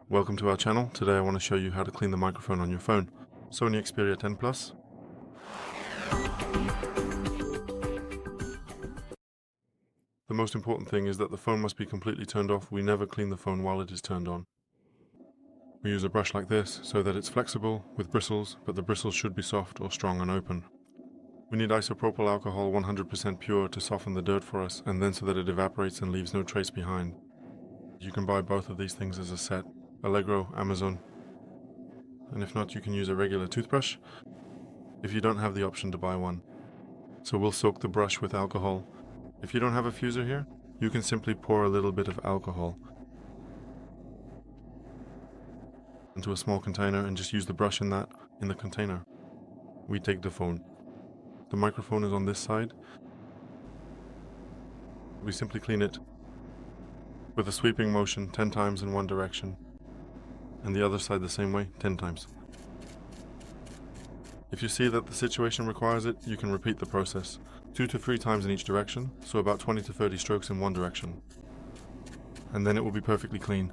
Welcome to our channel. Today I want to show you how to clean the microphone on your phone. SONY Xperia 10 Plus. The most important thing is that the phone must be completely turned off. We never clean the phone while it is turned on. We use a brush like this so that it's flexible with bristles, but the bristles should be soft or strong and open. We need isopropyl alcohol 100% pure to soften the dirt for us, and then so that it evaporates and leaves no trace behind. You can buy both of these things as a set. Allegro, Amazon. And if not, you can use a regular toothbrush if you don't have the option to buy one. So we'll soak the brush with alcohol. If you don't have a fuser here, you can simply pour a little bit of alcohol into a small container and just use the brush in the container. We take the phone. The microphone is on this side. We simply clean it with a sweeping motion 10 times in one direction, and the other side the same way 10 times. If you see that the situation requires it, you can repeat the process 2 to 3 times in each direction, so about 20 to 30 strokes in one direction, and then it will be perfectly clean.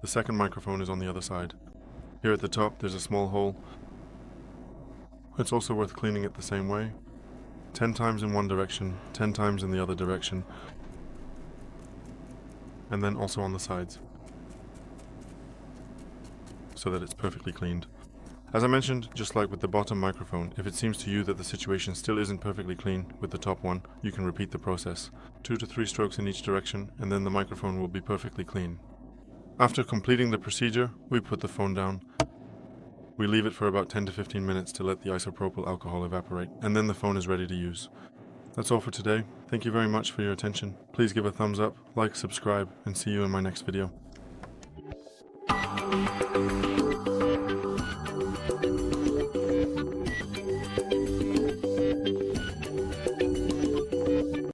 The second microphone is on the other side. Here at the top there's a small hole. It's also worth cleaning it the same way. 10 times in one direction, 10 times in the other direction, and then also on the sides, so that it's perfectly cleaned. As I mentioned, just like with the bottom microphone, if it seems to you that the situation still isn't perfectly clean with the top one, you can repeat the process. 2 to 3 strokes in each direction, and then the microphone will be perfectly clean. After completing the procedure, we put the phone down. We leave it for about 10 to 15 minutes to let the isopropyl alcohol evaporate, and then the phone is ready to use. That's all for today. Thank you very much for your attention. Please give a thumbs up, like, subscribe, and see you in my next video.